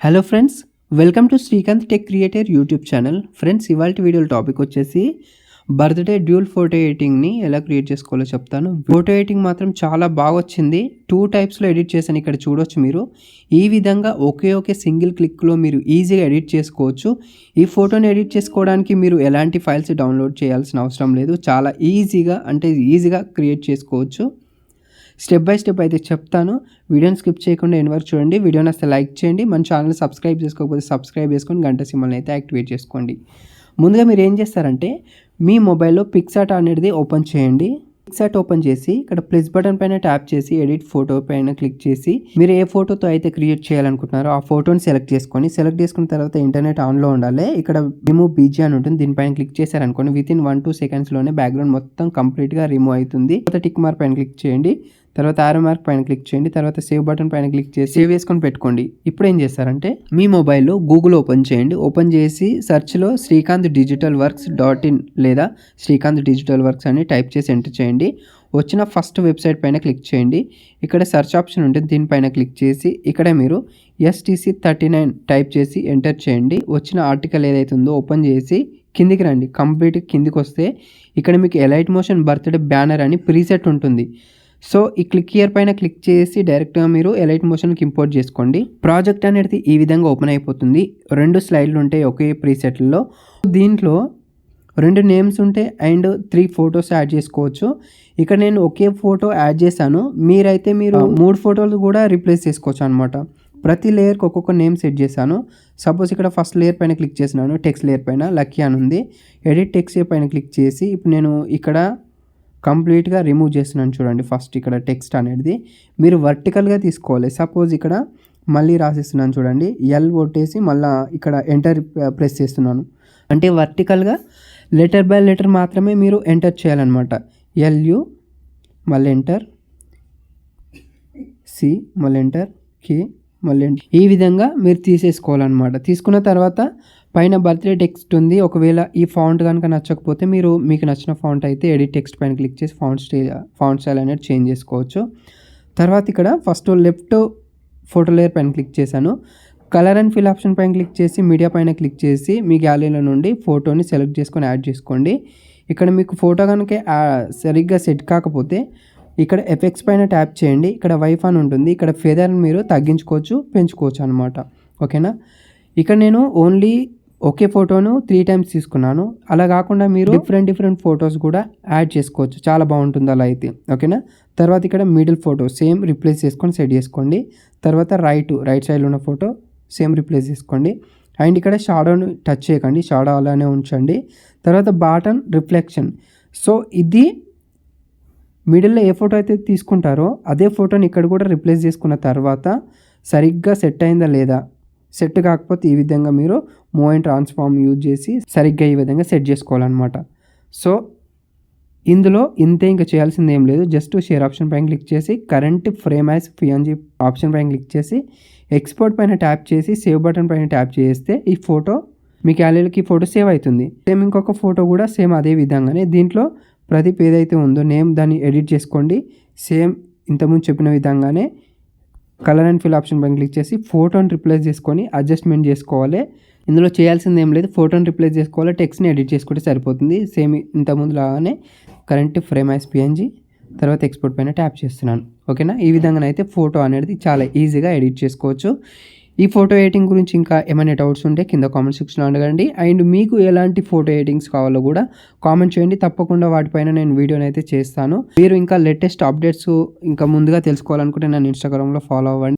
Hello friends, welcome to Srikanth tech creator YouTube channel. Friends, ఇవాళ వీడియోలో topic వచ్చేసి birthday dual photo ఎడిటింగ్ని ఎలా create చేసుకోవాలో చెప్తాను. ఫోటో ఎడిటింగ్ మాత్రం చాలా బాగా వచ్చింది. 2 టైప్స్లో ఎడిట్ చేశాను. ఇక్కడ చూడొచ్చు మీరు. ఈ విధంగా ఒకే సింగిల్ క్లిక్లో మీరు ఈజీగా ఎడిట్ చేసుకోవచ్చు. ఈ ఫోటోని ఎడిట్ చేసుకోవడానికి మీరు ఎలాంటి ఫైల్స్ డౌన్లోడ్ చేయాల్సిన అవసరం లేదు. చాలా ఈజీగా క్రియేట్ చేసుకోవచ్చు. స్టెప్ బై స్టెప్ అయితే చెప్తాను. వీడియోని స్కిప్ చేయకుండా ఎండ్ వరకు చూడండి. వీడియోని అసలు లైక్ చేయండి. మన ఛానల్ సబ్స్క్రైబ్ చేసుకోకపోతే సబ్స్క్రైబ్ చేసుకొని గంట సింబల్ని అయితే యాక్టివేట్ చేసుకోండి. ముందుగా మీరు ఏం చేస్తారంటే మీ మొబైల్లో పిక్సార్ట్ అనేది ఓపెన్ చేయండి. పిక్సార్ట్ ఓపెన్ చేసి ఇక్కడ ప్లస్ బటన్ పైన ట్యాప్ చేసి ఎడిట్ ఫోటో పైన క్లిక్ చేసి మీరు ఏ ఫోటోతో అయితే క్రియేట్ చేయాలనుకుంటున్నారో ఆ ఫోటోని సెలెక్ట్ చేసుకున్న తర్వాత ఇంటర్నెట్ ఆన్లో ఉండాలి. ఇక్కడ రిమూవ్ బీజీ అని ఉంటుంది. దీనిపైన క్లిక్ చేశారనుకోండి వితిన్ 1-2 సెకండ్స్లోనే బ్యాక్గ్రౌండ్ మొత్తం కంప్లీట్గా రిమూవ్ అవుతుంది. తర్వాత టిక్ మార్క్ పైన క్లిక్ చేయండి. తర్వాత ఆరో మార్క్ పైన క్లిక్ చేయండి. తర్వాత సేవ్ బటన్ పైన క్లిక్ చేసి సేవ్ చేసుకొని పెట్టుకోండి. ఇప్పుడు ఏం చేస్తారంటే మీ మొబైల్లో గూగుల్ ఓపెన్ చేయండి. ఓపెన్ చేసి సెర్చ్లో శ్రీకాంత్ డిజిటల్ వర్క్స్ .in లేదా శ్రీకాంత్ డిజిటల్ వర్క్స్ అని టైప్ చేసి ఎంటర్ చేయండి. వచ్చిన ఫస్ట్ వెబ్సైట్ పైన క్లిక్ చేయండి. ఇక్కడ సెర్చ్ ఆప్షన్ ఉంటుంది. దీనిపైన క్లిక్ చేసి ఇక్కడ మీరు STC39 టైప్ చేసి ఎంటర్ చేయండి. వచ్చిన ఆర్టికల్ ఏదైతే ఉందో ఓపెన్ చేసి కిందికి రండి. కంప్లీట్ కిందికి వస్తే ఇక్కడ మీకు ఎలైట్ మోషన్ బర్త్డే బ్యానర్ అని ప్రీసెట్ ఉంటుంది. సో ఈ క్లిక్ హియర్ పైన క్లిక్ చేసి డైరెక్ట్గా మీరు ఎలైట్ మోషన్కి ఇంపోర్ట్ చేసుకోండి. ప్రాజెక్ట్ అనేది ఈ విధంగా ఓపెన్ అయిపోతుంది. 2 స్లైడ్లు ఉంటాయి ఒకే ప్రీసెట్లో. దీంట్లో 2 నేమ్స్ ఉంటాయి అండ్ 3 ఫొటోస్ యాడ్ చేసుకోవచ్చు. ఇక్కడ నేను ఒకే ఫోటో యాడ్ చేశాను. మీరు 3 ఫోటోలు కూడా రీప్లేస్ చేసుకోవచ్చు అనమాట. ప్రతి లేయర్కి ఒక్కొక్క నేమ్ సెట్ చేశాను. సపోజ్ ఇక్కడ ఫస్ట్ లేయర్ పైన క్లిక్ చేసినాను. టెక్స్ట్ లేయర్ పైన లక్కీ అని ఉంది. ఎడిట్ టెక్స్ట్ పైన క్లిక్ చేసి ఇప్పుడు నేను ఇక్కడ కంప్లీట్గా రిమూవ్ చేస్తున్నాను. చూడండి, ఫస్ట్ ఇక్కడ టెక్స్ట్ అనేది మీరు వర్టికల్గా తీసుకోవాలి. సపోజ్ ఇక్కడ మళ్ళీ రాసిస్తున్నాను. చూడండి, ఎల్ కొట్టేసి మళ్ళీ ఇక్కడ ఎంటర్ ప్రెస్ చేస్తున్నాను. అంటే వర్టికల్గా లెటర్ బై లెటర్ మాత్రమే మీరు ఎంటర్ చేయాలన్నమాట. LU మళ్ళీ ఎంటర్, C మళ్ళీ ఎంటర్, K మళ్ళీ ఎంటర్. ఈ విధంగా మీరు తీసేసుకోవాలన్నమాట. తీసుకున్న తర్వాత పైన బర్త్డే టెక్స్ట్ ఉంది. ఒకవేళ ఈ ఫాంట్ కనుక నచ్చకపోతే మీకు నచ్చిన ఫాంట్ అయితే ఎడిట్ టెక్స్ట్ పైన క్లిక్ చేసి ఫాంట్ స్టైల్ అనేది చేంజ్ చేసుకోవచ్చు. తర్వాత ఇక్కడ ఫస్ట్ లెఫ్ట్ ఫోటో లేయర్ పైన క్లిక్ చేశాను. కలర్ అండ్ ఫిల్ ఆప్షన్ పైన క్లిక్ చేసి మీడియా పైన క్లిక్ చేసి మీ గ్యాలరీలో నుండి ఫోటోని సెలెక్ట్ చేసుకొని యాడ్ చేసుకోండి. ఇక్కడ మీకు ఫోటో కనుక సరిగ్గా సెట్ కాకపోతే ఇక్కడ ఎఫెక్ట్స్ పైన ట్యాప్ చేయండి. ఇక్కడ వైఫ్ అని ఉంటుంది. ఇక్కడ ఫెదర్ని మీరు తగ్గించుకోవచ్చు, పెంచుకోవచ్చు అనమాట. ఓకేనా. ఇక్కడ నేను ఓన్లీ ఒకే ఫోటోను 3 టైమ్స్ తీసుకున్నాను. అలా కాకుండా మీరు డిఫరెంట్ ఫొటోస్ కూడా యాడ్ చేసుకోవచ్చు. చాలా బాగుంటుంది అలా అయితే. ఓకేనా. తర్వాత ఇక్కడ మిడిల్ ఫోటో సేమ్ రిప్లేస్ చేసుకొని సెట్ చేసుకోండి. తర్వాత రైట్ సైడ్లో ఉన్న ఫోటో సేమ్ రిప్లేస్ చేసుకోండి. అండ్ ఇక్కడ షాడోని టచ్ చేయకండి, షాడో అలానే ఉంచండి. తర్వాత బాటమ్ రిఫ్లెక్షన్. సో ఇది మిడిల్లో ఏ ఫోటో అయితే తీసుకుంటారో అదే ఫోటోని ఇక్కడ కూడా రిప్లేస్ చేసుకున్న తర్వాత సరిగ్గా సెట్ అయిందా లేదా, సెట్ కాకపోతే ఈ విధంగా మీరు మూవ్ అండ్ ట్రాన్స్ఫార్మ్ యూజ్ చేసి సరిగ్గా ఈ విధంగా సెట్ చేసుకోవాలన్నమాట. సో ఇందులో ఇంతే, ఇంకా చేయాల్సింది ఏం లేదు. జస్ట్ షేర్ ఆప్షన్ పైన క్లిక్ చేసి current frame as PNG option పైన క్లిక్ చేసి ఎక్స్పోర్ట్ పైన ట్యాప్ చేసి సేవ్ బటన్ పైన ట్యాప్ చేస్తే ఈ ఫోటో మీ గ్యాలరీకి ఫోటో సేవ్ అవుతుంది. సేమ్ ఇంకొక ఫోటో కూడా సేమ్ అదే విధంగానే దీంట్లో ప్రతి ఏదైతే ఉందో నేమ్ దాన్ని ఎడిట్ చేసుకోండి. సేమ్ ఇంతకుముందు చెప్పిన విధంగానే కలర్ అండ్ ఫిల్ ఆప్షన్ పైన క్లిక్ చేసి ఫోటోని రిప్లేస్ చేసుకొని అడ్జస్ట్మెంట్ చేసుకోవాలి. ఇందులో చేయాల్సింది ఏం లేదు. ఫోటోని రిప్లేస్ చేసుకోవాలి, టెక్స్ట్ని ఎడిట్ చేసుకుంటే సరిపోతుంది. సేమ్ ఇంతకుముందు లాగానే కరెంట్ ఫ్రేమ్ యాజ్ PNG తర్వాత ఎక్స్పోర్ట్ పైన ట్యాప్ చేస్తున్నాను. ఓకేనా. ఈ విధంగానైతే ఫోటో అనేది చాలా ఈజీగా ఎడిట్ చేసుకోవచ్చు. ఈ ఫోటో ఎడిటింగ్ గురించి ఇంకా ఏమైనా డౌట్స్ ఉంటే కింద కామెంట్ సెక్షన్లో అడగండి. అండ్ మీకు ఎలాంటి ఫోటో ఎడిటింగ్స్ కావాలో కూడా కామెంట్ చేయండి. తప్పకుండా వాటిపైన నేను వీడియోని అయితే చేస్తాను. మీరు ఇంకా లేటెస్ట్ అప్డేట్స్ ఇంకా ముందుగా తెలుసుకోవాలనుకుంటే నన్ను ఇన్స్టాగ్రామ్లో ఫాలో అవ్వండి.